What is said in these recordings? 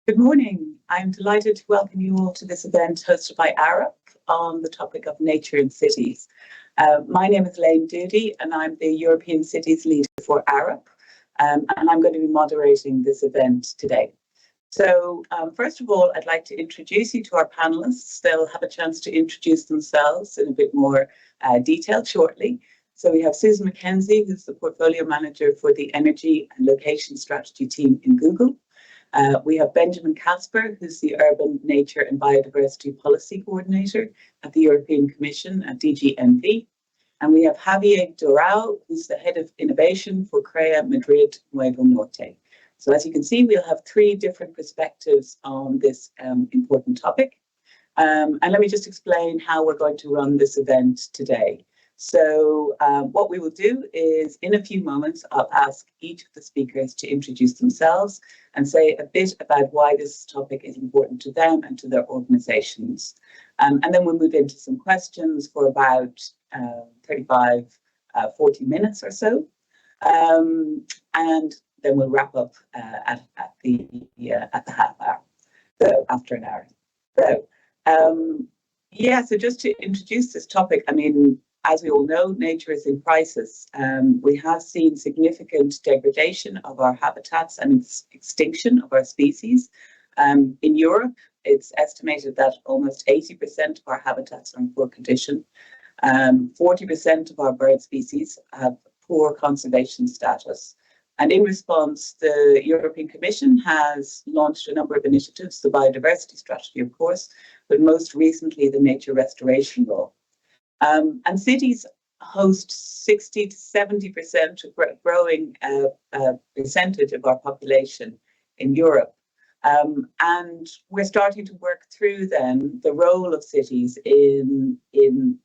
Good morning. I'm delighted to welcome you all to this event hosted by Arup on the topic of nature in cities. My name is Léan Doody and I'm the European Cities Leader for Arup, and I'm going to be moderating this event today. So first of all, I'd like to introduce you to our panelists. They'll have a chance to introduce themselves in a bit more detail shortly. So we have Susan Mackenzie, who's the Portfolio Manager for the Energy and Location Strategy team in Google. We have Benjamin Caspar, who's the Urban Nature and Biodiversity Policy Coordinator at the European Commission at DG ENVI. And we have Javier Dorao, who's the Head of Innovation for Crea, Madrid, Nuevo, Norte. So as you can see, we'll have three different perspectives on this important topic. And let me just explain how we're going to run this event today. So what we will do is, in a few moments, I'll ask each of the speakers to introduce themselves and say a bit about why this topic is important to them and to their organizations. And then we'll move into some questions for about 35, 40 minutes or so. And then we'll wrap up at the half hour, so after an hour. So so just to introduce this topic, I mean, as we all know, nature is in crisis. We have seen significant degradation of our habitats and extinction of our species. In Europe, it's estimated that almost 80% of our habitats are in poor condition. 40% of our bird species have poor conservation status. And in response, the European Commission has launched a number of initiatives, the Biodiversity Strategy, of course, but most recently the Nature Restoration Law. And cities host 60 to 70% of growing percentage of our population in Europe. And we're starting to work through then the role of cities in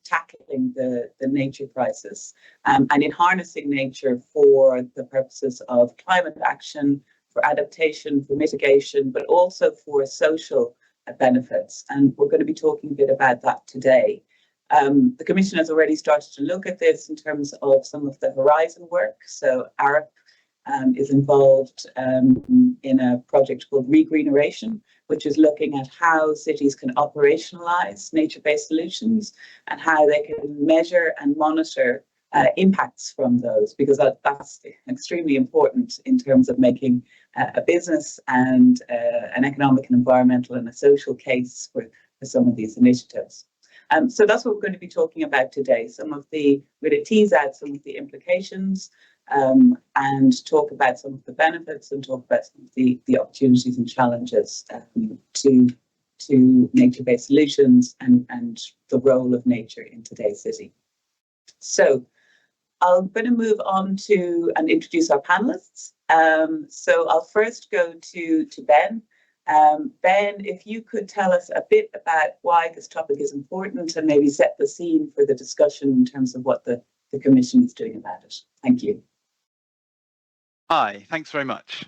tackling the nature crisis and in harnessing nature for the purposes of climate action, for adaptation, for mitigation, but also for social benefits. And we're going to be talking a bit about that today. The Commission has already started to look at this in terms of some of the horizon work. So Arup is involved in a project called Regreeneration, which is looking at how cities can operationalize nature-based solutions and how they can measure and monitor impacts from those, because that's extremely important in terms of making a business and an economic and environmental and a social case for some of these initiatives. So that's what we're going to be talking about today. We're going to tease out some of the implications and talk about some of the benefits and talk about some of the opportunities and challenges to nature-based solutions and the role of nature in today's city. So I'm going to move on to and introduce our panelists. So I'll first go to Ben. Ben, if you could tell us a bit about why this topic is important and maybe set the scene for the discussion in terms of what the Commission is doing about it. Thank you. Hi, thanks very much.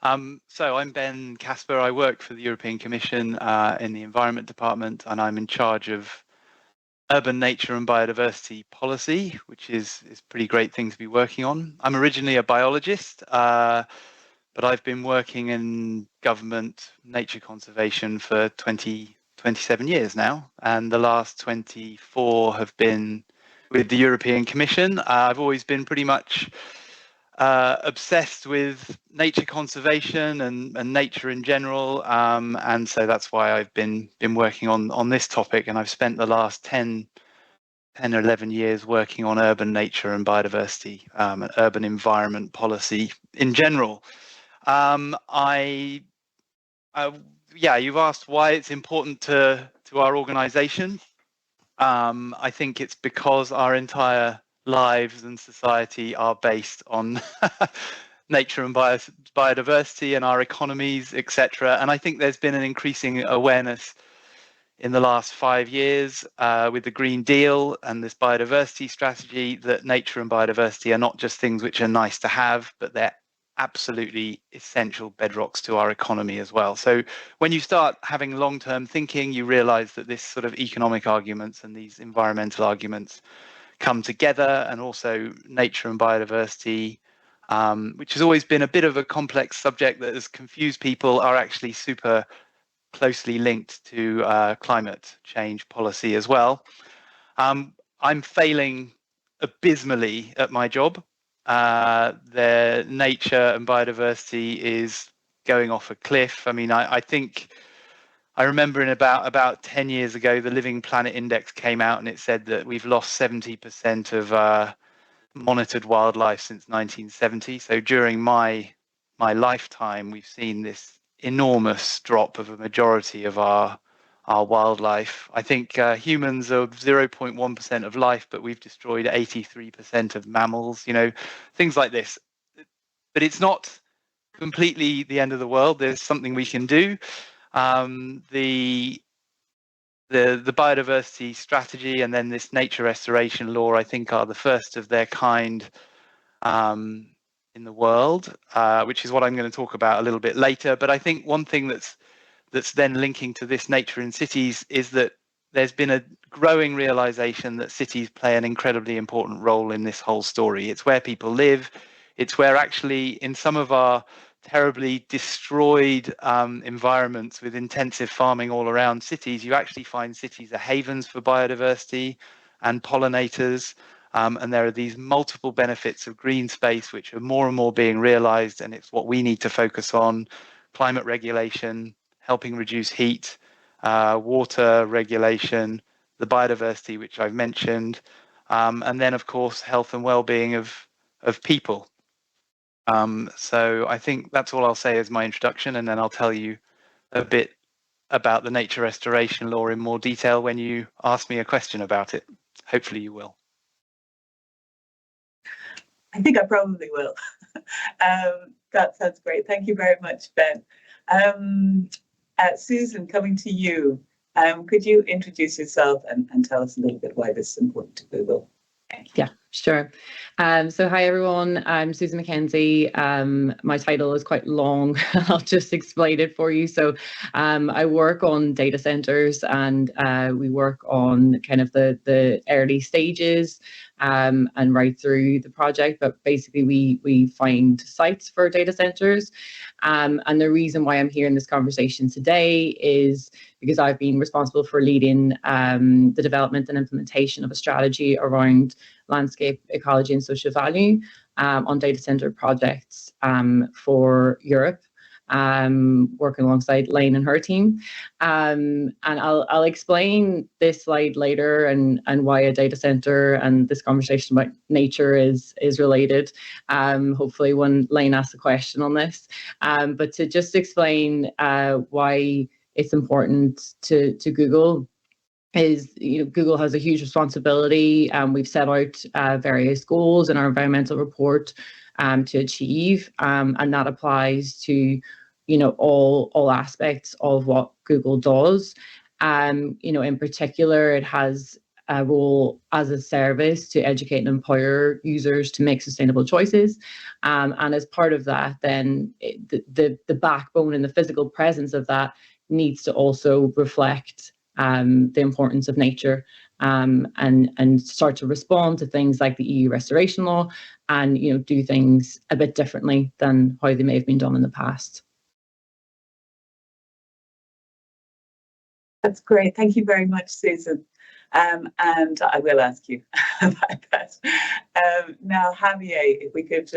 So I'm Ben Caspar. I work for the European Commission in the Environment Department, and I'm in charge of urban nature and biodiversity policy, which is a pretty great thing to be working on. I'm originally a biologist, but I've been working in government nature conservation for 27 years now, and the last 24 have been with the European Commission. I've always been pretty much obsessed with nature conservation and nature in general, and so that's why I've been working on this topic, and I've spent the last 10 or 11 years working on urban nature and biodiversity and urban environment policy in general. You've asked why it's important to our organization. I think it's because our entire lives and society are based on nature and biodiversity and our economies, etc. And I think there's been an increasing awareness in the last 5 years with the Green Deal and this biodiversity strategy that nature and biodiversity are not just things which are nice to have, but they're absolutely essential bedrocks to our economy as well. So when you start having long-term thinking, you realize that this sort of economic arguments and these environmental arguments come together, and also nature and biodiversity which has always been a bit of a complex subject that has confused people, are actually super closely linked to climate change policy as well. I'm failing abysmally at my job. Their nature and biodiversity is going off a cliff. I mean, I think I remember in about 10 years ago, the Living Planet Index came out and it said that we've lost 70% of monitored wildlife since 1970. So during my lifetime, we've seen this enormous drop of a majority of our wildlife. I think humans are 0.1% of life, but we've destroyed 83% of mammals, things like this. But it's not completely the end of the world. There's something we can do. The biodiversity strategy and then this nature restoration law, I think, are the first of their kind in the world, which is what I'm going to talk about a little bit later. But I think one thing that's then linking to this nature in cities is that there's been a growing realization that cities play an incredibly important role in this whole story. It's where people live. It's where actually in some of our terribly destroyed environments with intensive farming all around cities, you actually find cities are havens for biodiversity and pollinators. And there are these multiple benefits of green space, which are more and more being realized. And it's what we need to focus on: climate regulation, helping reduce heat, water regulation, the biodiversity, which I've mentioned, and then, of course, health and well-being of people. So I think that's all I'll say as my introduction, and then I'll tell you a bit about the nature restoration law in more detail when you ask me a question about it. Hopefully you will. I think I probably will. That sounds great. Thank you very much, Ben. Susan, coming to you, could you introduce yourself and tell us a little bit why this is important to Google? Yeah, sure. So hi, everyone. I'm Susan Mackenzie. My title is quite long. I'll just explain it for you. So I work on data centers, and we work on kind of the early stages and right through the project. But basically, we find sites for data centers. And the reason why I'm here in this conversation today is because I've been responsible for leading the development and implementation of a strategy around landscape ecology and social value on data center projects for Europe, working alongside Léan and her team. And I'll explain this slide later and why a data center and this conversation about nature is related, hopefully when Léan asks a question on this. But to just explain why it's important to Google is, Google has a huge responsibility. We've set out various goals in our environmental report to achieve, and that applies to, all aspects of what Google does. In particular, it has a role as a service to educate and empower users to make sustainable choices. And as part of that, then the backbone and the physical presence of that needs to also reflect the importance of nature, and start to respond to things like the EU Restoration Law, and do things a bit differently than how they may have been done in the past. That's great. Thank you very much, Susan. And I will ask you about that. Now, Javier, if we could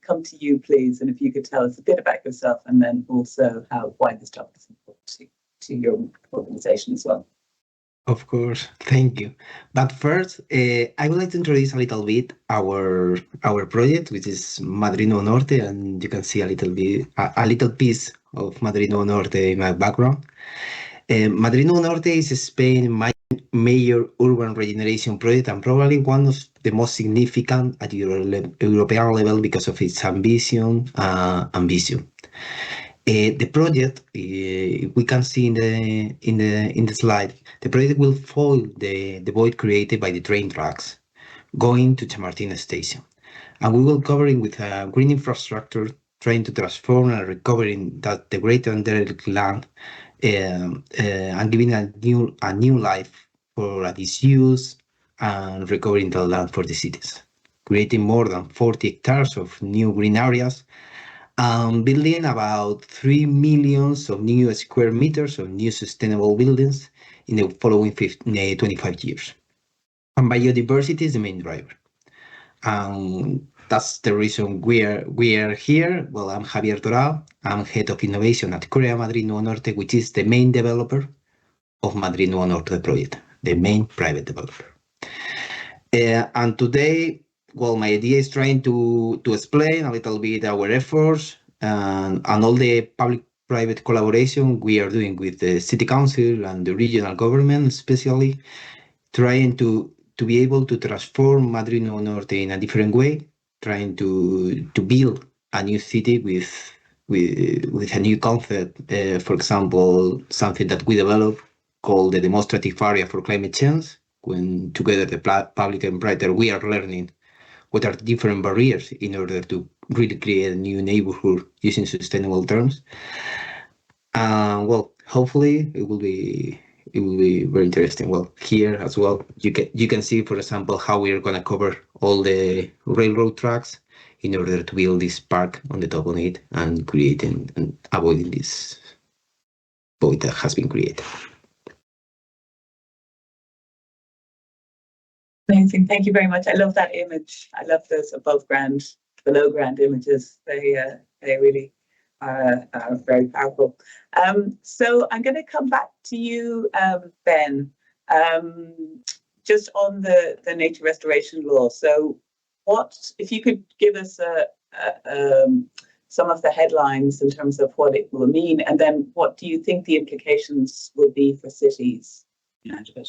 come to you, please, and if you could tell us a bit about yourself, and then also why this topic is important to your organization as well. Of course, thank you. But first, I would like to introduce a little bit our project, which is Madrid, Nuevo, Norte, and you can see a little piece of Madrid, Nuevo, Norte in my background. Madrid, Nuevo, Norte is Spain's major urban regeneration project, and probably one of the most significant at European level because of its ambition. The project, we can see in the slide, the project will fill the void created by the train tracks going to Chamartín station, and we will cover it with a green infrastructure trying to transform and recovering that the great and derelict land, and giving a new life for a disuse and recovering the land for the cities. creating more than 40 hectares of new green areas, building about 3 million of new square meters of new sustainable buildings in the following 25 years. And biodiversity is the main driver. That's the reason we are here. Well, I'm Javier Dorao. I'm head of innovation at Crea Madrid Nuevo Norte, which is the main developer of Madrid Nuevo Norte project, the main private developer. And today, well, my idea is trying to explain a little bit our efforts and all the public-private collaboration we are doing with the city council and the regional government, especially trying to be able to transform Madrid Nuevo Norte in a different way, trying to build a new city with a new concept. For example, something that we developed called the demonstrative area for climate change, when together the public and private we are learning what are different barriers in order to really create a new neighborhood using sustainable terms. Well, hopefully it will be very interesting. Well, here as well, you can see, for example, how we are going to cover all the railroad tracks in order to build this park on the top of it and creating and avoiding this void that has been created. Amazing. Thank you very much. I love that image. I love those above ground, below ground images. They really are very powerful. So I'm going to come back to you, Ben, just on the nature restoration law. So what, if you could give us some of the headlines in terms of what it will mean, and then what do you think the implications will be for cities out of it?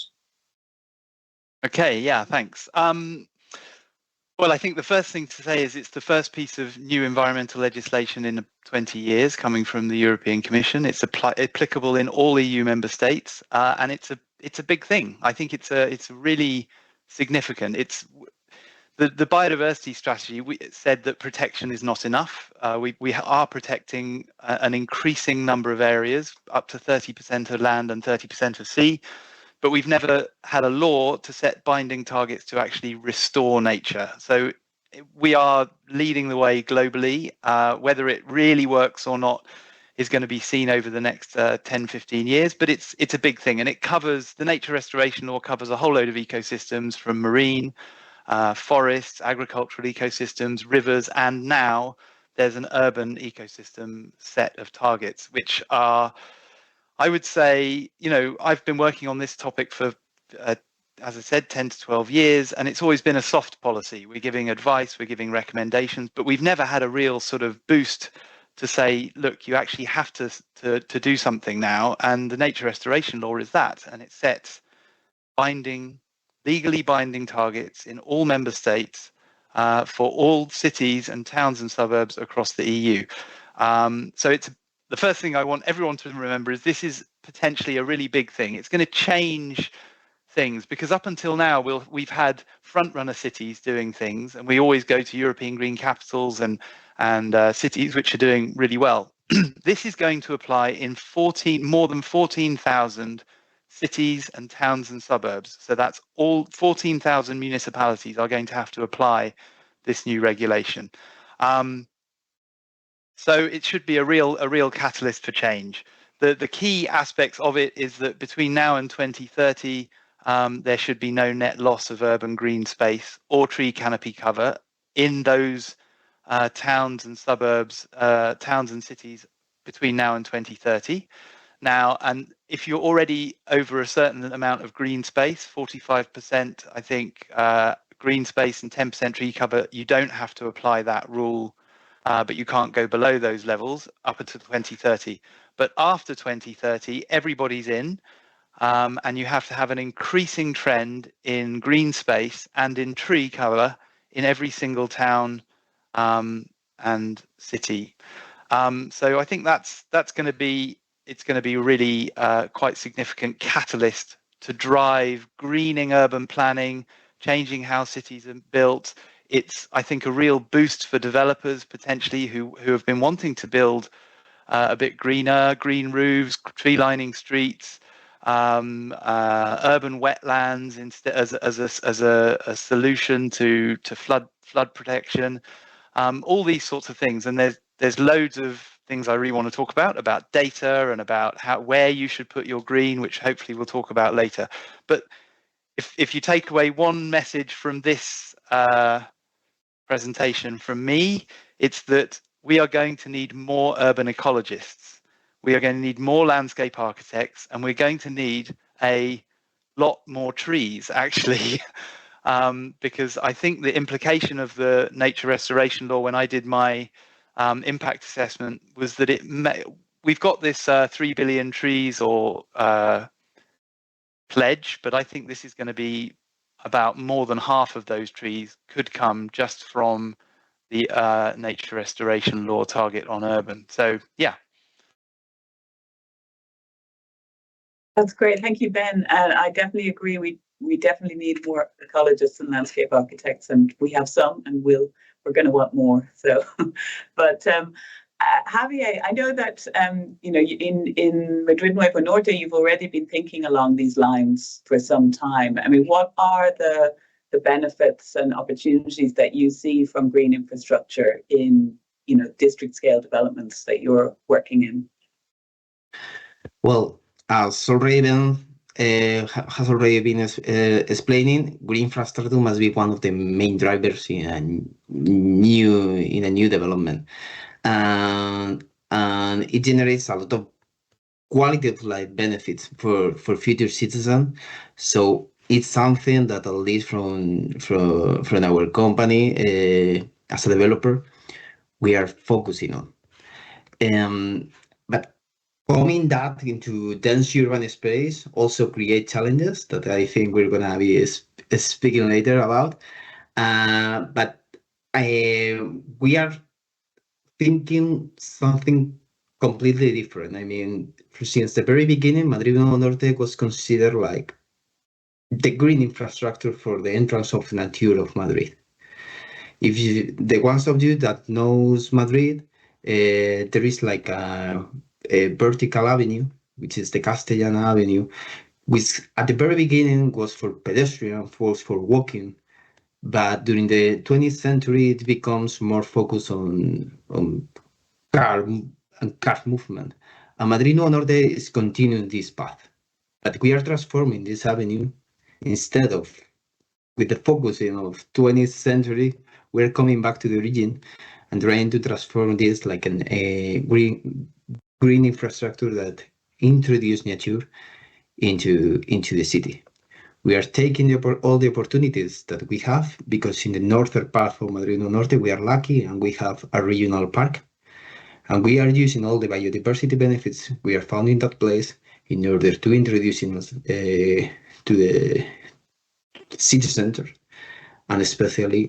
Okay, yeah, thanks. Well, I think the first thing to say is it's the first piece of new environmental legislation in 20 years coming from the European Commission. It's applicable in all EU member states, and it's a big thing. I think it's really significant. It's the biodiversity strategy. We said that protection is not enough. We are protecting an increasing number of areas, up to 30% of land and 30% of sea. But we've never had a law to set binding targets to actually restore nature. So we are leading the way globally. Whether it really works or not is going to be seen over the next 10, 15 years, but it's a big thing. And it covers, the nature restoration law covers a whole load of ecosystems, from marine, forests, agricultural ecosystems, rivers, and now there's an urban ecosystem set of targets, which are, I would say, I've been working on this topic for, as I said, 10 to 12 years, and it's always been a soft policy. We're giving advice, we're giving recommendations, but we've never had a real sort of boost to say, look, you actually have to do something now. And the nature restoration law is that, and it sets legally binding targets in all member states for all cities and towns and suburbs across the EU. So it's the first thing I want everyone to remember is this is potentially a really big thing. It's going to change things, because up until now we've had front-runner cities doing things, and we always go to European green capitals and cities which are doing really well. This is going to apply in more than 14,000 cities and towns and suburbs. So that's all 14,000 municipalities are going to have to apply this new regulation. So it should be a real catalyst for change. The key aspects of it is that between now and 2030, there should be no net loss of urban green space or tree canopy cover in those towns and suburbs, towns and cities between now and 2030. Now, and if you're already over a certain amount of green space, 45%, I think, green space and 10% tree cover, you don't have to apply that rule. But you can't go below those levels up until 2030. But after 2030, everybody's in, and you have to have an increasing trend in green space and in tree cover in every single town and city. So I think that's going to be really quite significant catalyst to drive greening urban planning, changing how cities are built. It's, I think, a real boost for developers potentially who have been wanting to build a bit greener, green roofs, tree lining streets, urban wetlands instead as a solution to flood protection, all these sorts of things. And there's loads of things I really want to talk about data and about where you should put your green, which hopefully we'll talk about later. But if you take away one message from this presentation from me, it's that we are going to need more urban ecologists. We are going to need more landscape architects, and we're going to need a lot more trees, actually. Because I think the implication of the nature restoration law when I did my impact assessment was that we've got this 3 billion trees or pledge, but I think this is going to be about more than half of those trees could come just from the nature restoration law target on urban. So yeah. That's great. Thank you, Ben. And I definitely agree. We definitely need more ecologists and landscape architects, and we have some, and we're going to want more. So, but Javier, I know that in Madrid, Nuevo, Norte, you've already been thinking along these lines for some time. I mean, what are the benefits and opportunities that you see from green infrastructure in district scale developments that you're working in? Well, as already has already been explaining, green infrastructure must be one of the main drivers in a new development, and it generates a lot of quality of life benefits for future citizens. So it's something that at least from our company as a developer we are focusing on. But coming that into dense urban space also create challenges that I think we're gonna be speaking later about. But we are thinking something completely different. I mean, since the very beginning, Madrid Norte was considered like the green infrastructure for the entrance of nature of Madrid. If the ones of you that knows Madrid, there is like a vertical avenue, which is the Castellana Avenue, which at the very beginning was for pedestrian, was for walking. But during the 20th century, it becomes more focused on car movement. And Madrid Norte is continuing this path. But we are transforming this avenue instead of with the focusing of 20th century, we're coming back to the origin and trying to transform this like a green infrastructure that introduce nature into the city. We are taking all the opportunities that we have because in the northern part of Madrid Norte, we are lucky and we have a regional park. And we are using all the biodiversity benefits we are found in that place in order to introduce us to the city center, and especially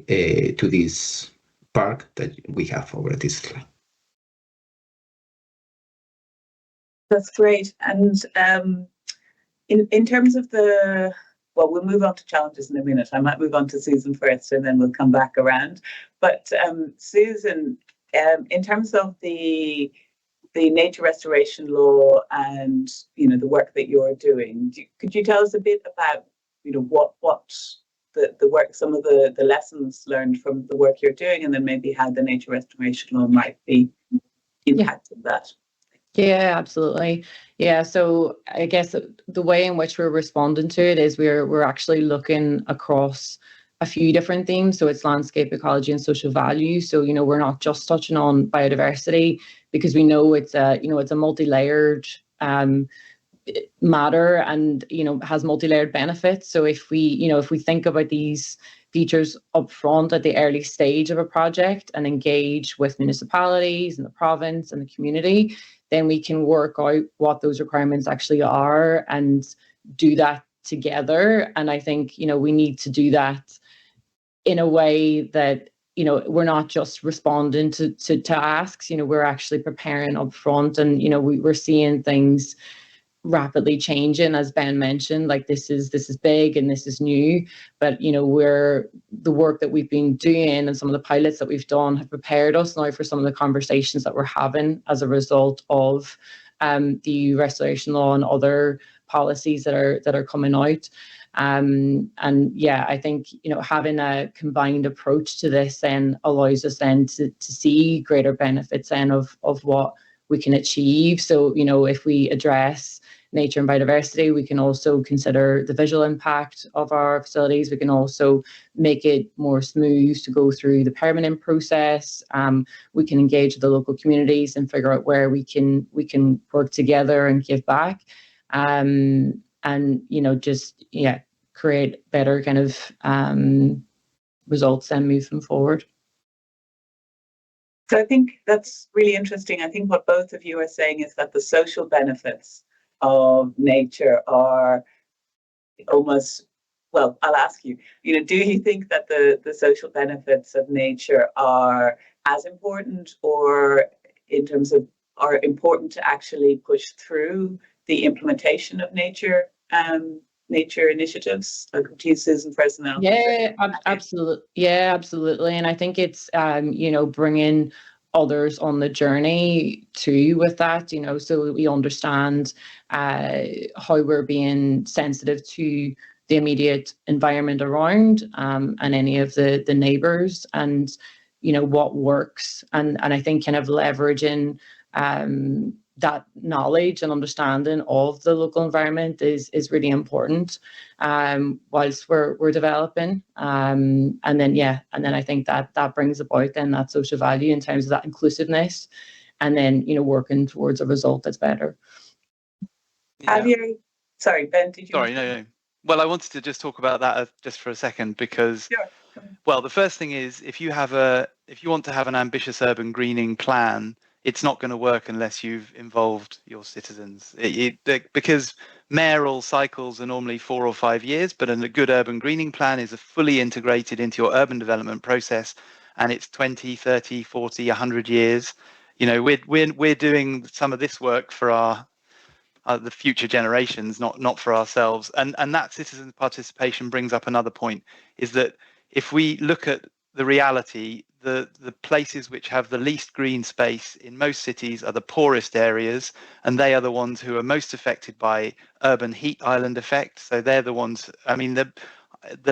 to this park that we have over this slide. That's great. And in terms of we'll move on to challenges in a minute. I might move on to Susan first, and then we'll come back around. But Susan, in terms of the nature restoration law and the work that you're doing, could you tell us a bit about what the work, some of the lessons learned from the work you're doing, and then maybe how the nature restoration law might be impacting that? Yeah, absolutely. Yeah, so I guess the way in which we're responding to it is we're actually looking across a few different themes. So it's landscape ecology and social value. So we're not just touching on biodiversity because we know it's a multi-layered matter and has multi-layered benefits. So if we think about these features up front at the early stage of a project and engage with municipalities and the province and the community, then we can work out what those requirements actually are and do that together. And I think we need to do that in a way that we're not just responding to asks. We're actually preparing up front, and we're seeing things rapidly changing, as Ben mentioned. Like this is big and this is new, but the work that we've been doing and some of the pilots that we've done have prepared us now for some of the conversations that we're having as a result of the restoration law and other policies that are coming out. And yeah, I think, having a combined approach to this then allows us then to see greater benefits then of what we can achieve. So, if we address nature and biodiversity, we can also consider the visual impact of our facilities. We can also make it more smooth to go through the permitting process. We can engage with the local communities and figure out where we can work together and give back. And create better kind of results and move them forward. So I think that's really interesting. I think what both of you are saying is that the social benefits of nature are almost, well, I'll ask you, do you think that the social benefits of nature are as important, or in terms of are important to actually push through the implementation of nature initiatives? I'll come to you, Susan, first, and then absolutely. Yeah, absolutely. And I think it's, bringing others on the journey too with that, so that we understand how we're being sensitive to the immediate environment around, and any of the neighbours, and, what works. And I think kind of leveraging that knowledge and understanding of the local environment is really important, whilst we're developing. And then I think that brings about then that social value in terms of that inclusiveness, and then, working towards a result that's better. Javier, sorry, Ben, did you? Sorry, no. Well, I wanted to just talk about that just for a second, because well, the first thing is, if you want to have an ambitious urban greening plan, it's not going to work unless you've involved your citizens. Because mayoral cycles are normally 4 or 5 years, but a good urban greening plan is fully integrated into your urban development process, and it's 20, 30, 40, 100 years. We're doing some of this work for the future generations, not for ourselves. And that citizen participation brings up another point, is that if we look at the reality, the places which have the least green space in most cities are the poorest areas, and they are the ones who are most affected by urban heat island effect. So they're the ones, I mean, the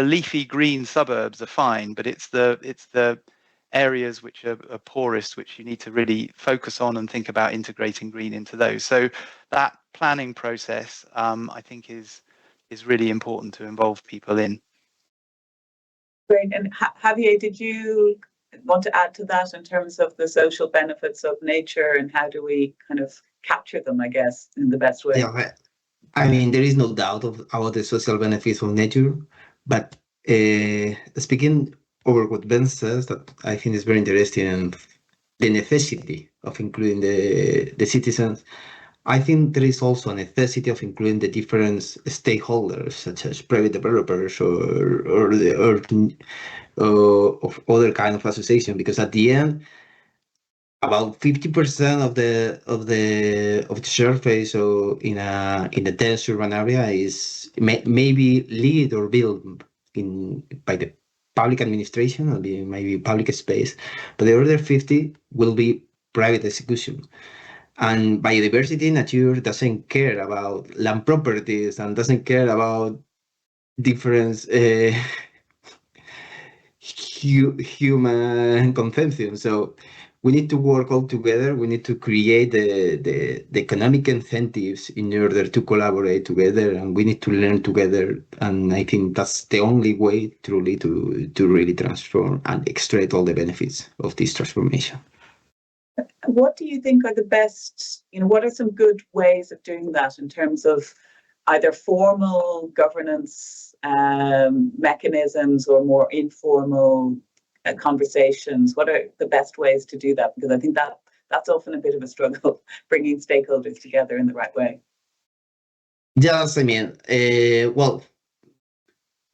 leafy green suburbs are fine, but it's the areas which are poorest which you need to really focus on and think about integrating green into those. So that planning process, I think, is really important to involve people in. Great. And Javier, did you want to add to that in terms of the social benefits of nature, and how do we kind of capture them, I guess, in the best way? Yeah, I mean, there is no doubt about the social benefits of nature, but speaking over what Ben says, that I think is very interesting, and the necessity of including the citizens, I think there is also a necessity of including the different stakeholders, such as private developers or of other kind of association, because at the end, about 50% of the surface, so in a dense urban area, is maybe lead or built by the public administration, or maybe public space, but the other 50 will be private execution. And biodiversity, nature doesn't care about land properties and doesn't care about different human consumption. So we need to work all together. We need to create the economic incentives in order to collaborate together, and we need to learn together. And I think that's the only way truly to really transform and extract all the benefits of this transformation. What do you think are the best, what are some good ways of doing that in terms of either formal governance mechanisms or more informal conversations? What are the best ways to do that? Because I think that's often a bit of a struggle, bringing stakeholders together in the right way. Yes, I mean, well,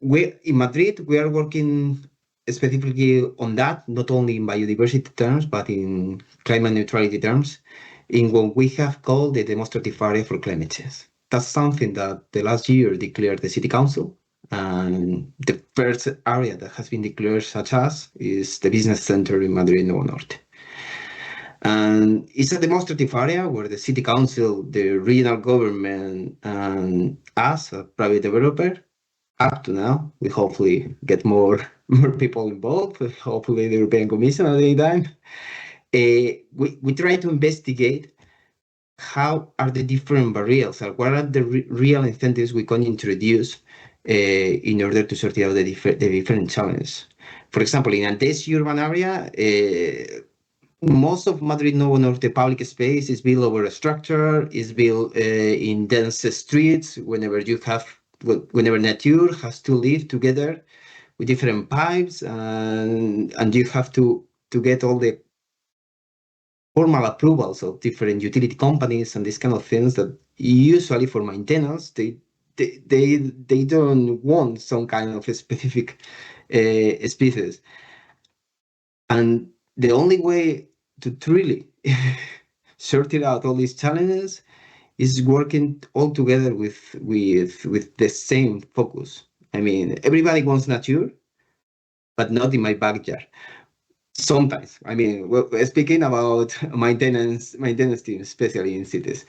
in Madrid, we are working specifically on that, not only in biodiversity terms, but in climate neutrality terms, in what we have called the demonstrative area for climate change. That's something that the last year declared the City Council, and the first area that has been declared such as is the business center in Madrid, Nuevo Norte. And it's a demonstrative area where the city council, the regional government, and us, a private developer, up to now, we hopefully get more people involved, hopefully the European Commission at any time. We try to investigate how are the different barriers, or what are the real incentives we can introduce in order to sort out the different challenges. For example, in a dense urban area, most of Madrid Nuevo Norte public space is built over a structure, is built in dense streets, whenever nature has to live together with different pipes, and you have to get all the formal approvals of different utility companies and these kind of things that usually for maintenance, they don't want some kind of a specific species. And the only way to truly sort it out all these challenges is working all together with the same focus. I mean, everybody wants nature, but not in my backyard. Sometimes, I mean, we're speaking about maintenance team, especially in cities.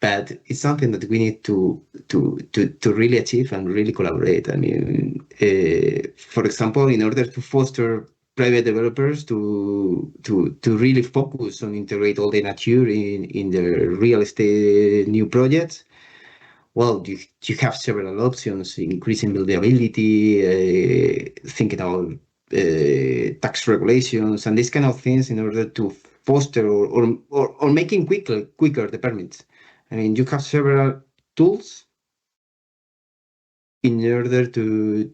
But it's something that we need to really achieve and really collaborate. I mean, for example, in order to foster private developers to really focus on integrate all the nature in their real estate new projects, well, you have several options: increasing buildability, thinking about tax regulations and these kind of things in order to foster or making quicker the permits. I mean, you have several tools in order to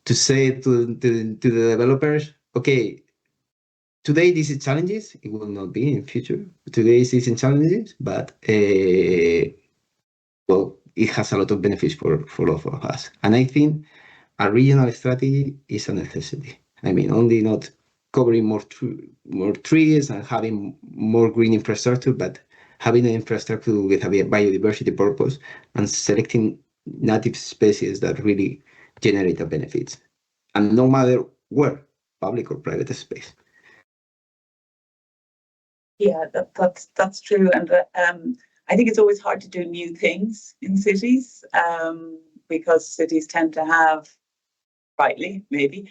say to the developers, okay, today this is challenges. It will not be in future. Today this is challenges, but well, it has a lot of benefits for all of us. And I think a regional strategy is a necessity. I mean, only not covering more trees and having more green infrastructure, but having an infrastructure with a biodiversity purpose and selecting native species that really generate the benefits. And no matter where, public or private space. Yeah, that's true. And I think it's always hard to do new things in cities because cities tend to have, rightly maybe,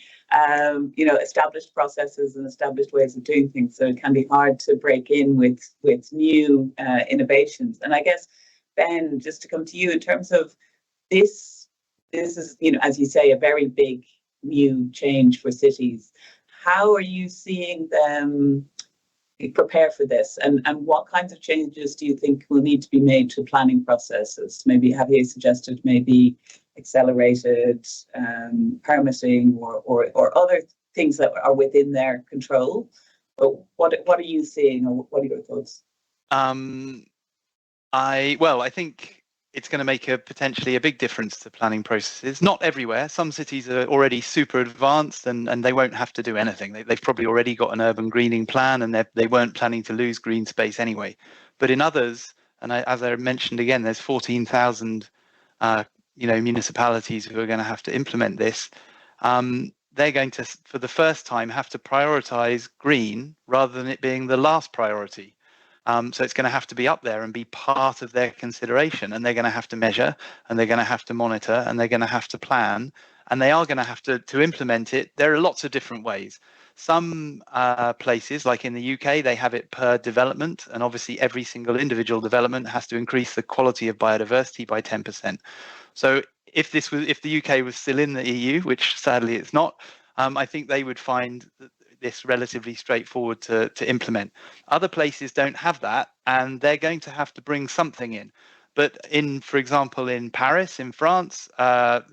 established processes and established ways of doing things. So it can be hard to break in with new innovations. And I guess, Ben, just to come to you in terms of this is, as you say, a very big new change for cities. How are you seeing them prepare for this, and what kinds of changes do you think will need to be made to planning processes? Maybe Javier suggested maybe accelerated permitting or other things that are within their control. But what are you seeing, or what are your thoughts? I think it's going to make potentially a big difference to planning processes. Not everywhere. Some cities are already super advanced and they won't have to do anything. They've probably already got an urban greening plan and they weren't planning to lose green space anyway. But in others, and as I mentioned again, there's 14,000 municipalities who are going to have to implement this. They're going to, for the first time, have to prioritize green rather than it being the last priority. So it's going to have to be up there and be part of their consideration, and they're going to have to measure, and they're going to have to monitor, and they're going to have to plan, and they are going to have to implement it. There are lots of different ways. Some places, like in the UK, they have it per development, and obviously every single individual development has to increase the quality of biodiversity by 10%. So if the UK was still in the EU, which sadly it's not, I think they would find this relatively straightforward to implement. Other places don't have that, and they're going to have to bring something in. But for example, in Paris, in France, or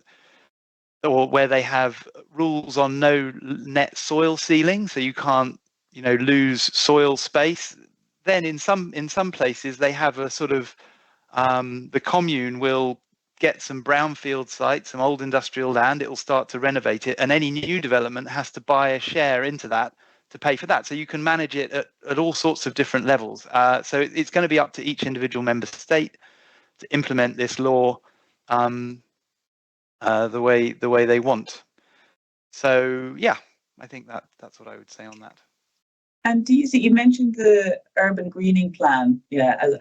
where they have rules on no net soil sealing, so you can't, lose soil space. Then in some places they have a sort of the commune will get some brownfield sites, some old industrial land, it will start to renovate it, and any new development has to buy a share into that to pay for that. So you can manage it at all sorts of different levels. So it's going to be up to each individual member state to implement this law the way they want. So yeah, I think that's what I would say on that. And do you see, you mentioned the urban greening plan,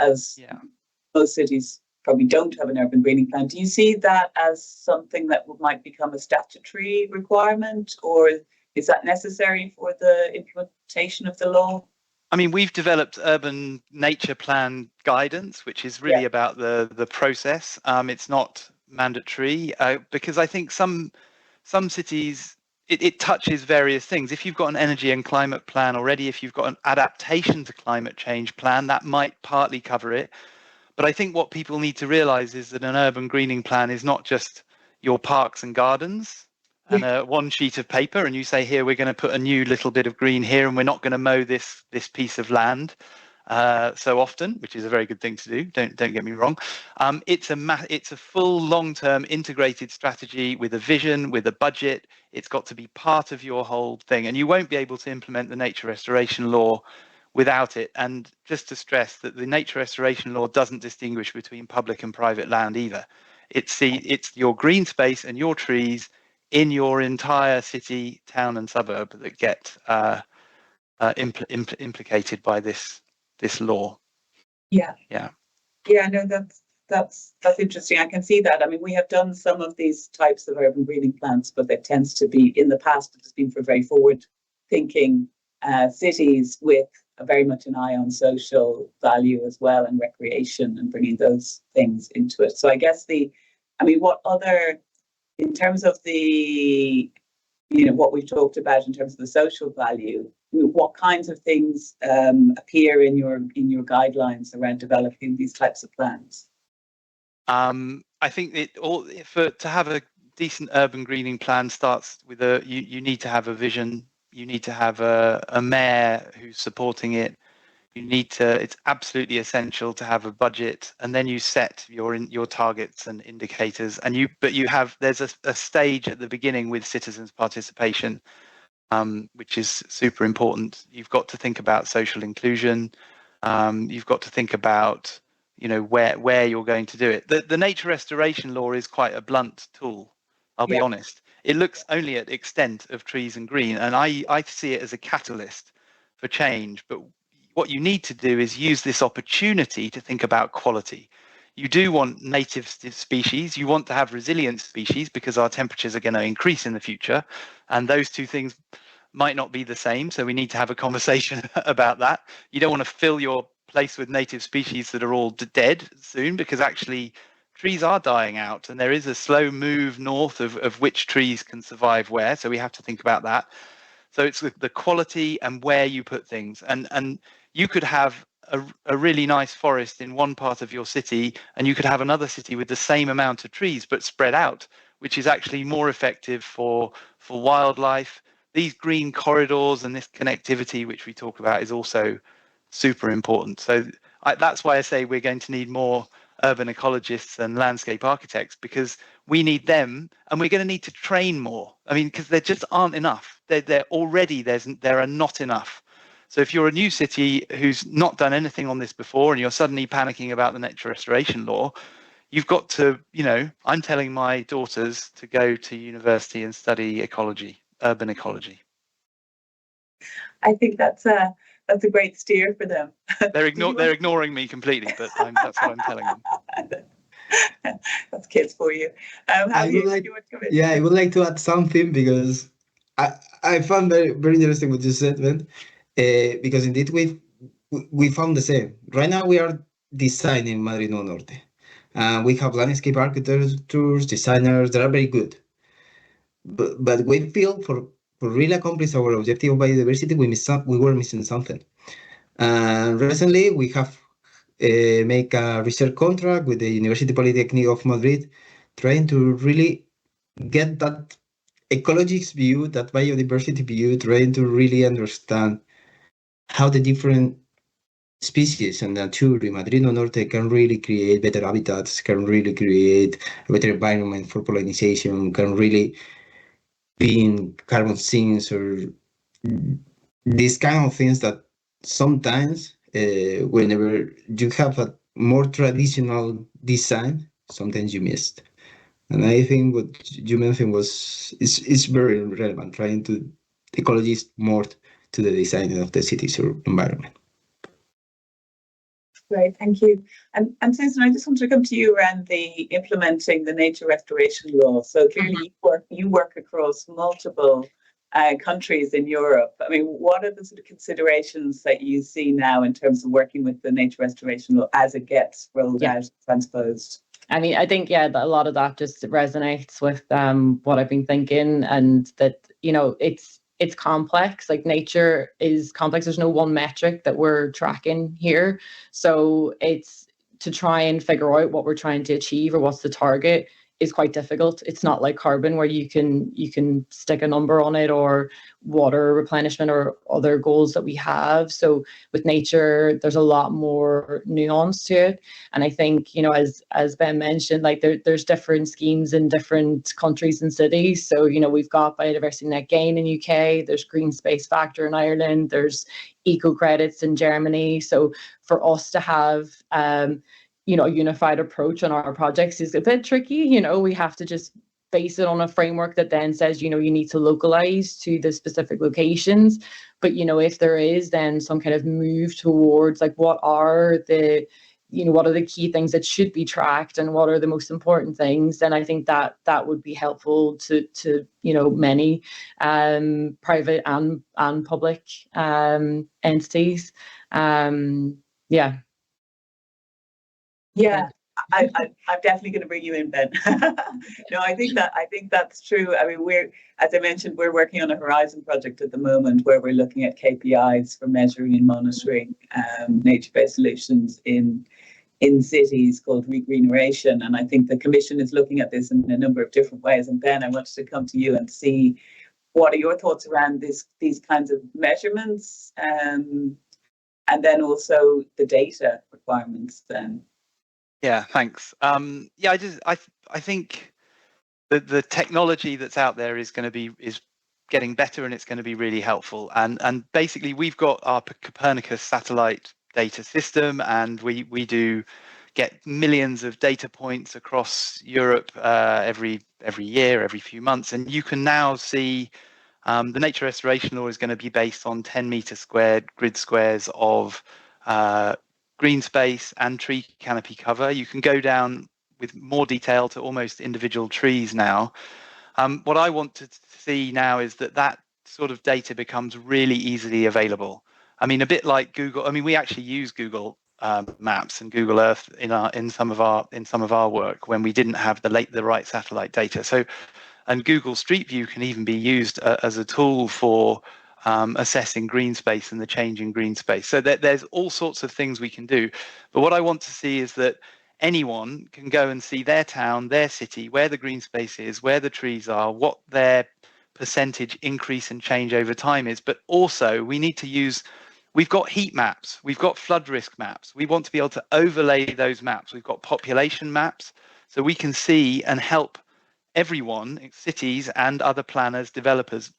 as Yeah. most cities probably don't have an urban greening plan. Do you see that as something that might become a statutory requirement, or is that necessary for the implementation of the law? I mean, we've developed urban nature plan guidance, which is really about the process. It's not mandatory because I think some cities, it touches various things. If you've got an energy and climate plan already, if you've got an adaptation to climate change plan, that might partly cover it. But I think what people need to realize is that an urban greening plan is not just your parks and gardens and one sheet of paper, and you say, here, we're going to put a new little bit of green here, and we're not going to mow this piece of land so often, which is a very good thing to do. Don't get me wrong. It's a full long-term integrated strategy with a vision, with a budget. It's got to be part of your whole thing, and you won't be able to implement the nature restoration law without it. And just to stress that the nature restoration law doesn't distinguish between public and private land either. It's your green space and your trees in your entire city, town, and suburb that get implicated by this law. Yeah. No, that's interesting. I can see that. I mean, we have done some of these types of urban greening plans, but it tends to be, in the past, it has been for very forward-thinking cities with very much an eye on social value as well, and recreation, and bringing those things into it. So I guess what other, in terms of the, what we've talked about in terms of the social value, what kinds of things appear in your guidelines around developing these types of plans? I think to have a decent urban greening plan starts with you need to have a vision. You need to have a mayor who's supporting it. It's absolutely essential to have a budget, and then you set your targets and indicators. There's a stage at the beginning with citizens' participation, which is super important. You've got to think about social inclusion. You've got to think about where you're going to do it. The nature restoration law is quite a blunt tool. I'll be honest. It looks only at extent of trees and green, and I see it as a catalyst for change. But what you need to do is use this opportunity to think about quality. You do want native species. You want to have resilient species because our temperatures are going to increase in the future, and those two things might not be the same. So we need to have a conversation about that. You don't want to fill your place with native species that are all dead soon, because actually trees are dying out, and there is a slow move north of which trees can survive where. So we have to think about that. So it's the quality and where you put things. And you could have a really nice forest in one part of your city, and you could have another city with the same amount of trees but spread out, which is actually more effective for wildlife. These green corridors and this connectivity, which we talk about, is also super important. So that's why I say we're going to need more urban ecologists and landscape architects, because we need them, and we're going to need to train more. I mean, because there just aren't enough. There are not enough. So if you're a new city who's not done anything on this before, and you're suddenly panicking about the nature restoration law, you've got to, I'm telling my daughters to go to university and study ecology, urban ecology. I think that's a great steer for them. They're ignoring me completely, but that's what I'm telling them. That's kids for you. I would like to add something, because I found very, very interesting what you said, man. Because indeed we found the same. Right now we are designing Madrid Norte. We have landscape architects, designers that are very good. But we feel for really accomplish our objective of biodiversity, we were missing something. Recently we have make a research contract with the University Polytechnic of Madrid, trying to really get that ecologist view, that biodiversity view, trying to really understand how the different species and nature in Madrid Norte can really create better habitats, can really create a better environment for pollination, can really be in carbon sinks, or these kind of things that sometimes whenever you have a more traditional design, sometimes you missed. And I think what you mentioned is very relevant, trying to ecologists more to the design of the city's environment. Great, thank you. And Susan, I just want to come to you around the implementing the nature restoration law. So clearly you work across multiple countries in Europe. I mean, what are the sort of considerations that you see now in terms of working with the nature restoration law as it gets rolled out, transposed? I mean, I think, that a lot of that just resonates with what I've been thinking, and that, it's complex. Like, nature is complex. There's no one metric that we're tracking here. So it's to try and figure out what we're trying to achieve or what's the target is quite difficult. It's not like carbon where you can stick a number on it, or water replenishment or other goals that we have. So with nature, there's a lot more nuance to it. And I think, as Ben mentioned, like there's different schemes in different countries and cities. So, we've got biodiversity net gain in UK, there's green space factor in Ireland, there's eco credits in Germany. So for us to have a unified approach on our projects is a bit tricky. We have to just base it on a framework that then says, you need to localize to the specific locations. But, if there is then some kind of move towards like, what are the key things that should be tracked and what are the most important things, then I think that would be helpful to many private and public entities. Yeah, I'm definitely going to bring you in, Ben. No, I think that's true. I mean, as I mentioned, we're working on a Horizon project at the moment where we're looking at KPIs for measuring and monitoring nature-based solutions in cities called regeneration. And I think the Commission is looking at this in a number of different ways. And Ben, I wanted to come to you and see what are your thoughts around these kinds of measurements, and then also the data requirements then. Yeah, thanks. I think the technology that's out there is getting better, and it's going to be really helpful. And basically, we've got our Copernicus satellite data system, and we do get millions of data points across Europe every year, every few months, and you can now see the nature restoration law is going to be based on 10-meter squared grid squares of green space and tree canopy cover. You can go down with more detail to almost individual trees now. What I want to see now is that sort of data becomes really easily available. I mean, a bit like Google. I mean, we actually use Google Maps and Google Earth in some of our work when we didn't have the right satellite data. So, and Google Street View can even be used as a tool for assessing green space and the change in green space. So there's all sorts of things we can do. But what I want to see is that anyone can go and see their town, their city, where the green space is, where the trees are, what their percentage increase and change over time is. But also we've got heat maps, we've got flood risk maps. We want to be able to overlay those maps. We've got population maps, so we can see and help everyone, cities and other planners, developers.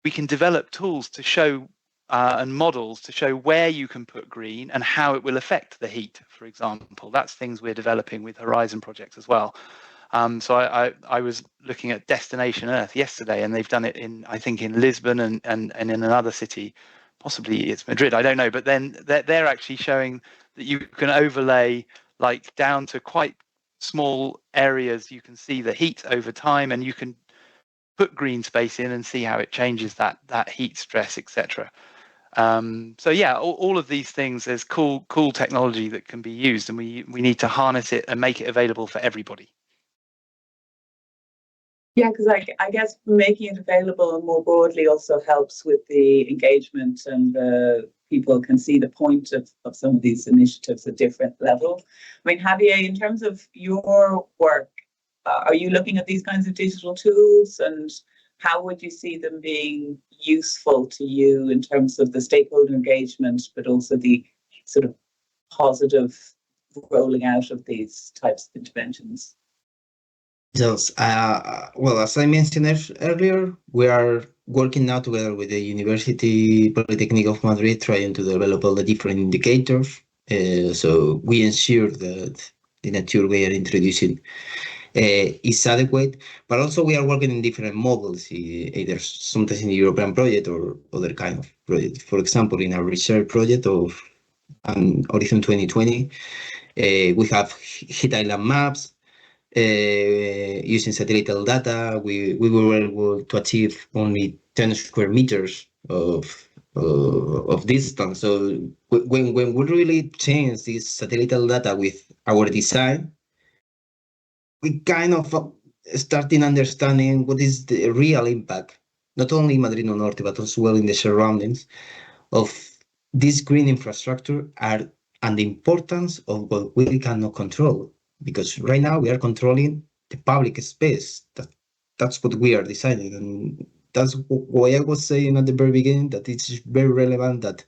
We can develop tools to show and models to show where you can put green and how it will affect the heat, for example. That's things we're developing with Horizon projects as well. So I was looking at Destination Earth yesterday, and they've done it I think in Lisbon and in another city, possibly it's Madrid, I don't know. But then they're actually showing that you can overlay like down to quite small areas. You can see the heat over time, and you can put green space in and see how it changes that heat stress, etc. So yeah, all of these things, there's cool technology that can be used, and we need to harness it and make it available for everybody. Yeah, because I guess making it available more broadly also helps with the engagement, and people can see the point of some of these initiatives at different levels. I mean, Javier, in terms of your work, are you looking at these kinds of digital tools, and how would you see them being useful to you in terms of the stakeholder engagement, but also the sort of positive rolling out of these types of interventions? Yes, well, as I mentioned earlier, we are working now together with the University Polytechnic of Madrid, trying to develop all the different indicators. So we ensure that the nature we are introducing is adequate. But also we are working in different models, either sometimes in the European project or other kind of project. For example, in our research project of Horizon 2020, we have heat island maps. Using satellite data, we were able to achieve only 10 square meters of distance. So when we really change this satellite data with our design, we kind of starting understanding what is the real impact, not only in Madrid Norte, but as well in the surroundings of this green infrastructure and the importance of what we cannot control. Because right now we are controlling the public space. That's what we are designing. And that's why I was saying at the very beginning that it's very relevant that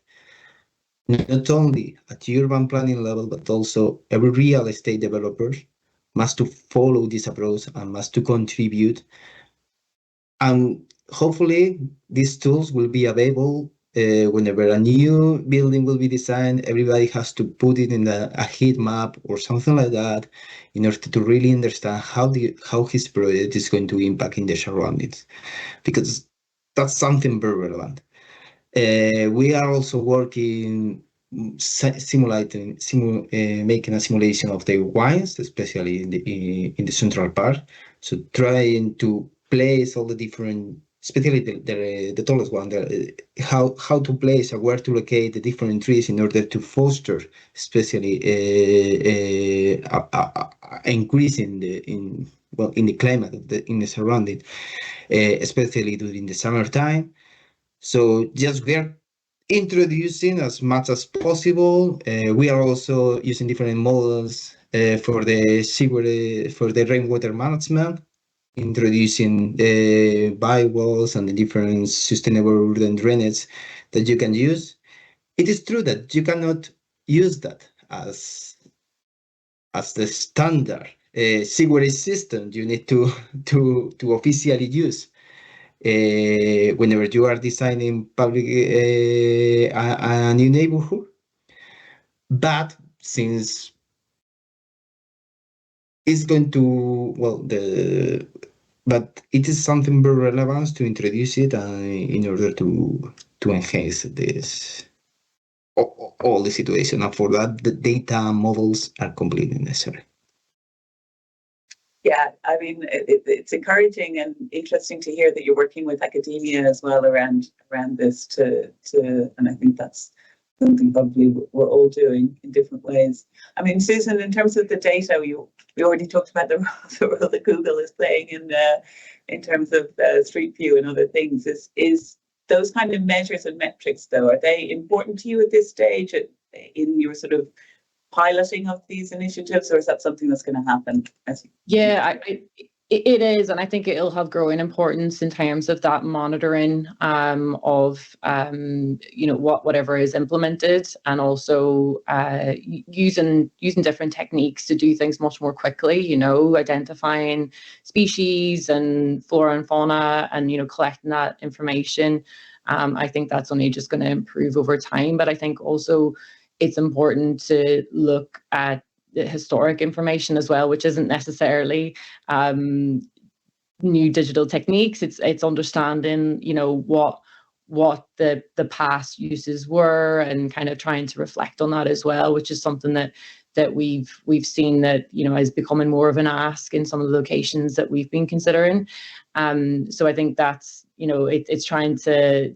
not only at urban planning level, but also every real estate developer must to follow this approach and must to contribute. And hopefully these tools will be available whenever a new building will be designed. Everybody has to put it in a heat map or something like that in order to really understand how his project is going to impact in the surroundings, because that's something very relevant. We are also working making a simulation of the wines, especially in the central part. So trying to place all the different, especially the tallest one, how to place or where to locate the different trees in order to foster, especially increase in the climate in the surrounding, especially during the summertime. So just we are introducing as much as possible. We are also using different models for the rainwater management, introducing the bywalls and the different sustainable urban drainage that you can use. It is true that you cannot use that as the standard sewerage system you need to officially use. Whenever you are designing public a new neighborhood, but since it's going to but it is something very relevant to introduce it in order to enhance this all the situation, and for that the data models are completely necessary. Yeah, I mean, it's encouraging and interesting to hear that you're working with academia as well around this and I think that's something probably we're all doing in different ways. I mean, Susan, in terms of the data, we already talked about the role that Google is playing in terms of Street View and other things. Is those kind of measures and metrics, though, are they important to you at this stage in your sort of piloting of these initiatives, or is that something that's going to happen? It is, and I think it'll have growing importance in terms of that monitoring of whatever is implemented, and also using different techniques to do things much more quickly. Identifying species and flora and fauna, and collecting that information. I think that's only just going to improve over time. But I think also it's important to look at the historic information as well, which isn't necessarily new digital techniques. It's understanding, what the past uses were, and kind of trying to reflect on that as well, which is something that we've seen that is becoming more of an ask in some of the locations that we've been considering. So I think that's it's trying to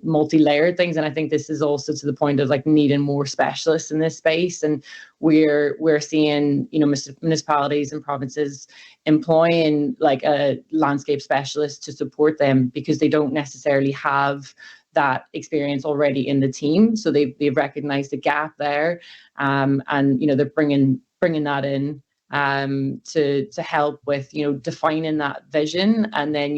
multi-layered things, and I think this is also to the point of like needing more specialists in this space. And we're seeing municipalities and provinces employing like a landscape specialist to support them, because they don't necessarily have that experience already in the team. So they've recognized the gap there, and they're bringing that in to help with defining that vision. And then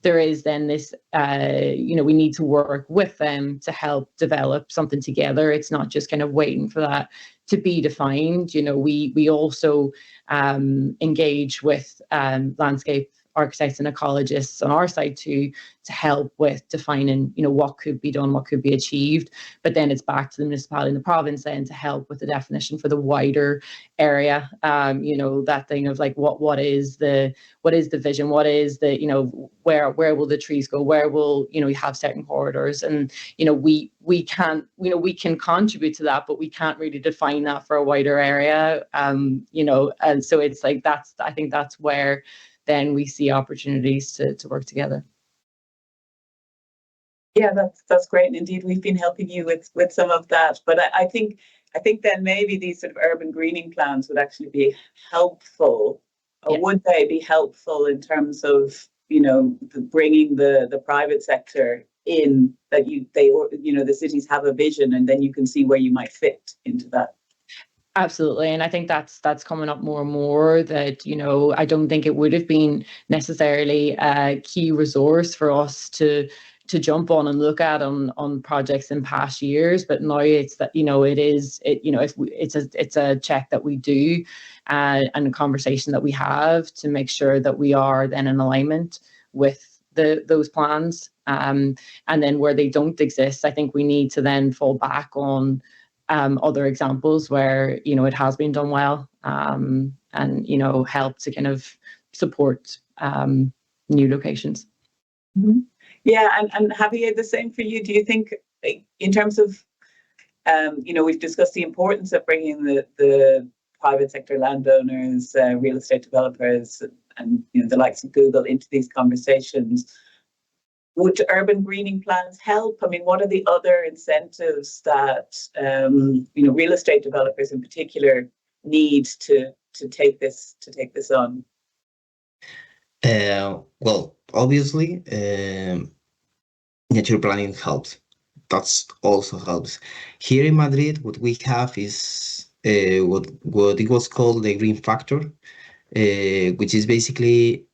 there is then this we need to work with them to help develop something together. It's not just kind of waiting for that to be defined. We also engage with landscape architects and ecologists on our side to help with defining, what could be done, what could be achieved. But then it's back to the municipality and the province then to help with the definition for the wider area. That thing of like what is the vision, what is the, where will the trees go, where will we have certain corridors, and we can contribute to that, but we can't really define that for a wider area. And so it's like I think that's where then we see opportunities to work together. Yeah, that's great. And indeed, we've been helping you with some of that. But I think then maybe these sort of urban greening plans would actually be helpful. Or would they be helpful in terms of, bringing the private sector in, that the cities have a vision, and then you can see where you might fit into that? Absolutely. And I think that's coming up more and more, that, I don't think it would have been necessarily a key resource for us to jump on and look at on projects in past years, but now it's that it's a check that we do, and a conversation that we have to make sure that we are then in alignment with those plans, and then where they don't exist, I think we need to then fall back on other examples where it has been done well, and help to kind of support new locations. Mm-hmm. Yeah, and Javier, the same for you. Do you think, in terms of, we've discussed the importance of bringing the private sector landowners, real estate developers, and the likes of Google into these conversations? Would urban greening plans help? I mean, what are the other incentives that real estate developers in particular need to take this on? Well, obviously, nature planning helps. That also helps. Here in Madrid, what we have is what it was called the green factor, which is basically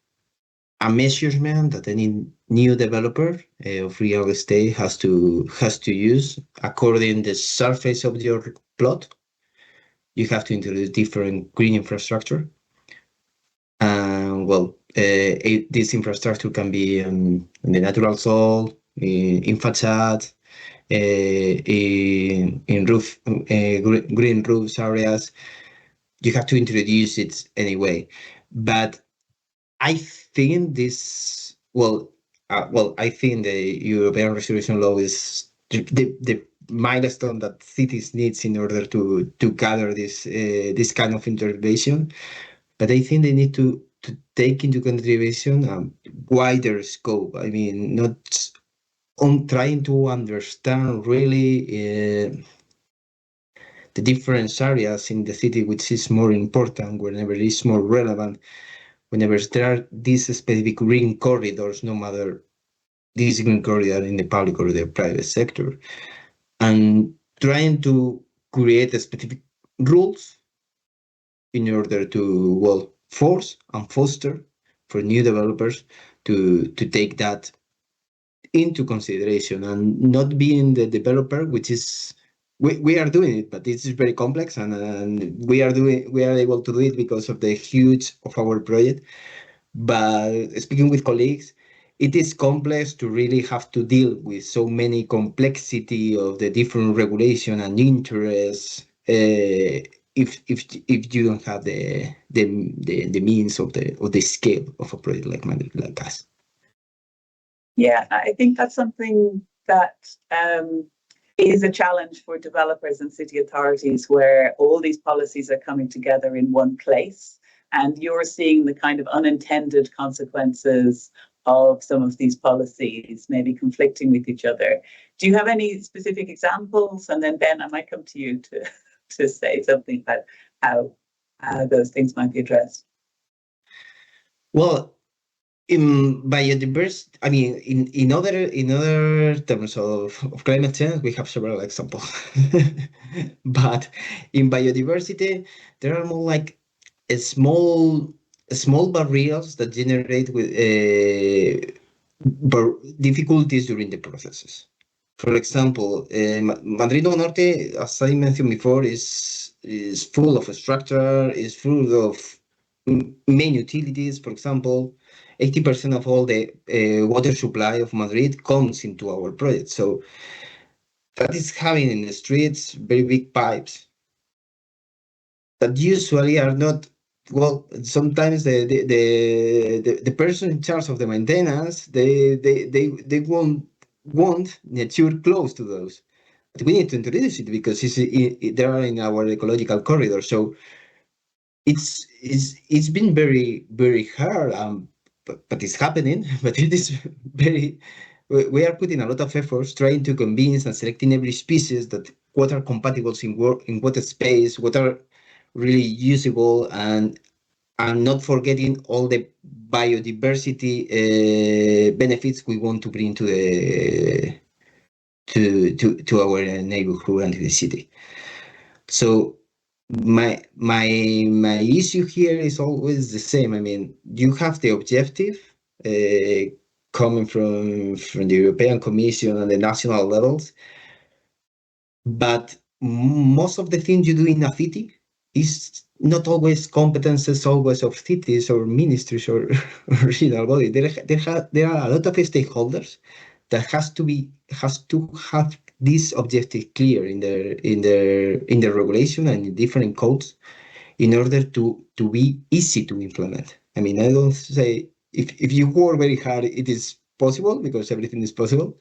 a measurement that any new developer of real estate has to use according to the surface of your plot. You have to introduce different green infrastructure. This infrastructure can be in the natural soil, in facade, in roof, green roofs areas. You have to introduce it anyway. But I think I think the European Restoration Law is the milestone that cities needs in order to gather this kind of intervention. But I think they need to take into consideration a wider scope. I mean, not on trying to understand really the different areas in the city, which is more important, whenever it is more relevant, whenever there are these specific green corridors, no matter this green corridor in the public or the private sector, and trying to create a specific rules in order to force and foster for new developers to take that into consideration, and not being the developer, which is we are doing it, but this is very complex, and we are able to do it because of the huge of our project. But speaking with colleagues, it is complex to really have to deal with so many complexity of the different regulation and interests, if you don't have the means of the scale of a project like us. Yeah, I think that's something that is a challenge for developers and city authorities, where all these policies are coming together in one place, and you're seeing the kind of unintended consequences of some of these policies maybe conflicting with each other. Do you have any specific examples? And then Ben, I might come to you to say something about how those things might be addressed. Well, in biodiversity, I mean, in other terms of climate change, we have several examples. But in biodiversity, there are more like small barriers that generate with difficulties during the processes. For example, Madrid Norte, as I mentioned before, is full of structure, is full of main utilities. For example, 80% of all the water supply of Madrid comes into our project. So that is having in the streets very big pipes that usually are not, well, sometimes the person in charge of the maintenance, they won't want nature close to those. But we need to introduce it because they are in our ecological corridor. So it's been very hard, but it's happening. But it is very. We are putting a lot of efforts trying to convince and selecting every species that what are compatible in water space, what are really usable, and not forgetting all the biodiversity benefits we want to bring to the to our neighborhood and to the city. So my issue here is always the same. I mean, you have the objective coming from the European Commission and the national levels, but most of the things you do in a city is not always competences always of cities or ministries or regional body. There are a lot of stakeholders that has to have this objective clear in the regulation and in different codes in order to be easy to implement. I mean, I don't say if you work very hard, it is possible because everything is possible,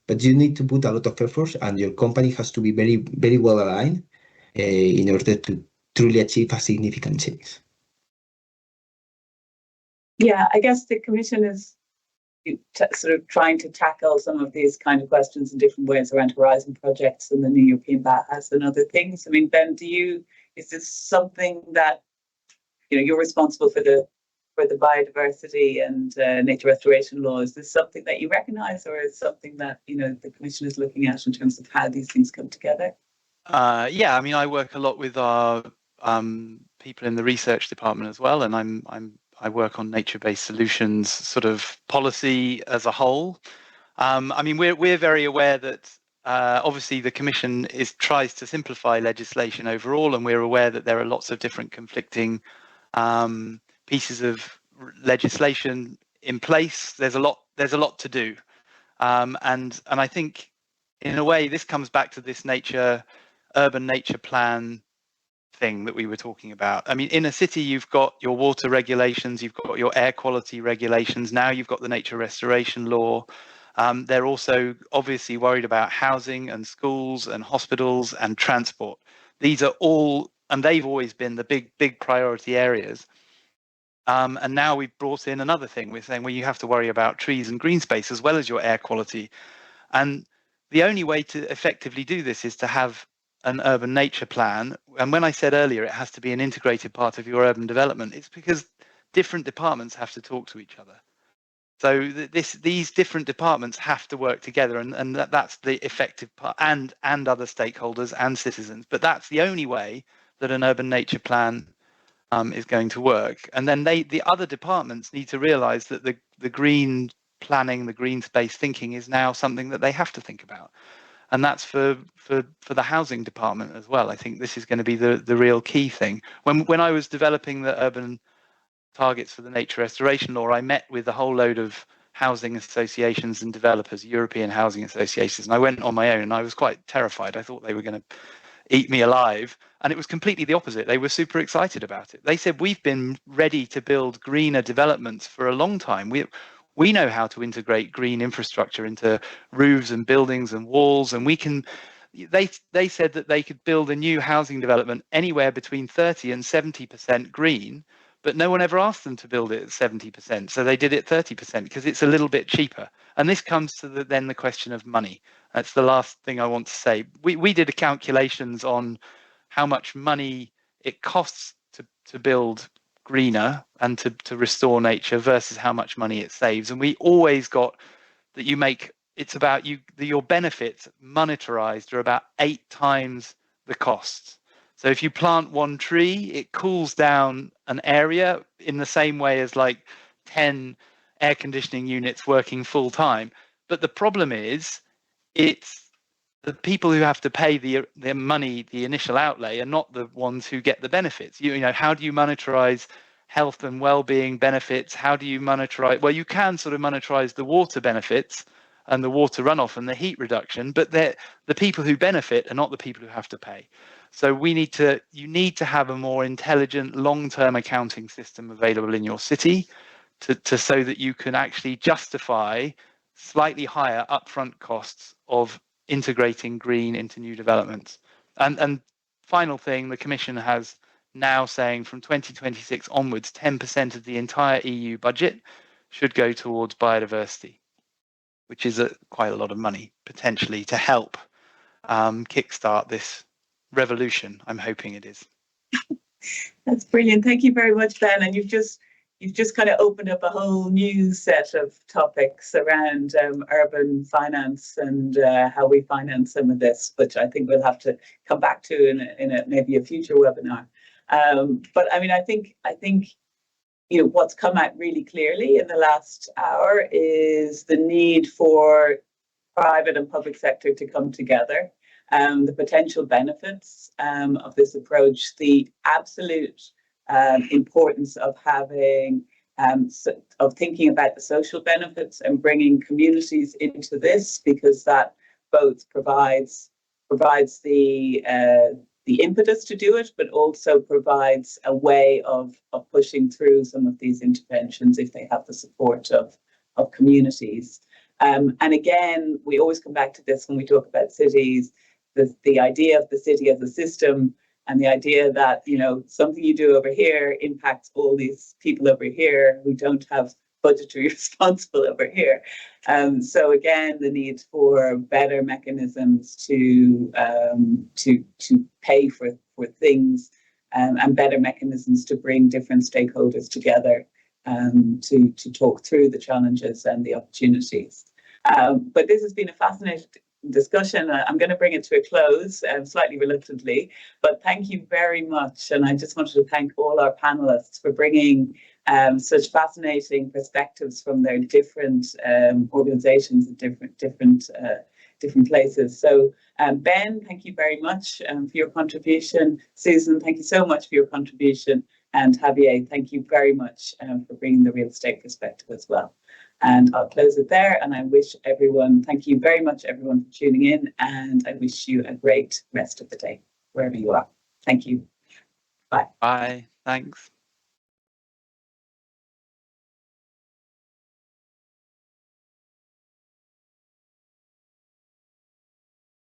but you need to put a lot of effort, and your company has to be very well aligned in order to truly achieve a significant change. Yeah, I guess the Commission is sort of trying to tackle some of these kind of questions in different ways around Horizon projects and the new European Bathhouse and other things. I mean, Ben, is this something that you're responsible for the biodiversity and nature restoration law? Is this something that you recognise, or is something that the Commission is looking at in terms of how these things come together? Yeah, I mean, I work a lot with our people in the research department as well, and I work on nature-based solutions, sort of policy as a whole. I mean, we're very aware that obviously the Commission tries to simplify legislation overall, and we're aware that there are lots of different conflicting pieces of legislation in place. There's a lot to do, and I think in a way this comes back to this urban nature plan thing that we were talking about. I mean, in a city, you've got your water regulations, you've got your air quality regulations. Now you've got the nature restoration law. They're also obviously worried about housing and schools and hospitals and transport. These are all, and they've always been the big priority areas. And now we've brought in another thing. We're saying, well, you have to worry about trees and green space as well as your air quality. And the only way to effectively do this is to have an urban nature plan. And when I said earlier it has to be an integrated part of your urban development, it's because different departments have to talk to each other. So these different departments have to work together, and that's the effective part, and other stakeholders and citizens. But that's the only way that an urban nature plan is going to work. And then the other departments need to realize that the green planning, the green space thinking is now something that they have to think about. And that's for the housing department as well. I think this is going to be the real key thing. When I was developing the urban targets for the nature restoration law, I met with a whole load of housing associations and developers, European housing associations, and I went on my own, and I was quite terrified. I thought they were going to eat me alive, and it was completely the opposite. They were super excited about it. They said, we've been ready to build greener developments for a long time. We know how to integrate green infrastructure into roofs and buildings and walls, and we can. They said that they could build a new housing development anywhere between 30 and 70% green, but no one ever asked them to build it at 70%. So they did it 30% because it's a little bit cheaper. And this comes to then the question of money. That's the last thing I want to say. We did calculations on how much money it costs to build greener and to restore nature versus how much money it saves. And we always got that it's about your benefits monetarized are about 8 times the costs. So if you plant one tree, it cools down an area in the same way as like 10 air conditioning units working full time. But the problem is it's the people who have to pay the money, the initial outlay, are not the ones who get the benefits. How do you monetize health and well-being benefits. How do you monetize? Well, you can sort of monetize the water benefits and the water runoff and the heat reduction, but the people who benefit are not the people who have to pay. So you need to have a more intelligent long-term accounting system available in your city to so that you can actually justify slightly higher upfront costs of integrating green into new developments. And final thing, the Commission has now saying from 2026 onwards, 10% of the entire EU budget should go towards biodiversity, which is quite a lot of money potentially to help kickstart this revolution. I'm hoping it is. That's brilliant. Thank you very much, Ben. And you've just kind of opened up a whole new set of topics around urban finance and how we finance some of this, which I think we'll have to come back to in a maybe a future webinar. But I mean, I think what's come out really clearly in the last hour is the need for private and public sector to come together. The potential benefits of this approach, the absolute importance of having of thinking about the social benefits and bringing communities into this, because that both provides the impetus to do it, but also provides a way of pushing through some of these interventions if they have the support of communities. And again, we always come back to this when we talk about cities. The idea of the city as a system, and the idea that something you do over here impacts all these people over here who don't have budgetary responsible over here. So again, the need for better mechanisms to pay for things, and better mechanisms to bring different stakeholders together to talk through the challenges and the opportunities. But this has been a fascinating discussion. I'm going to bring it to a close, slightly reluctantly, but thank you very much. And I just wanted to thank all our panelists for bringing such fascinating perspectives from their different organizations and different places. So Ben, thank you very much for your contribution. Susan, thank you so much for your contribution. And Javier, thank you very much for bringing the real estate perspective as well. And I'll close it there. And I wish everyone, thank you very much, everyone, for tuning in. And I wish you a great rest of the day, wherever you are. Thank you. Bye. Bye. Thanks.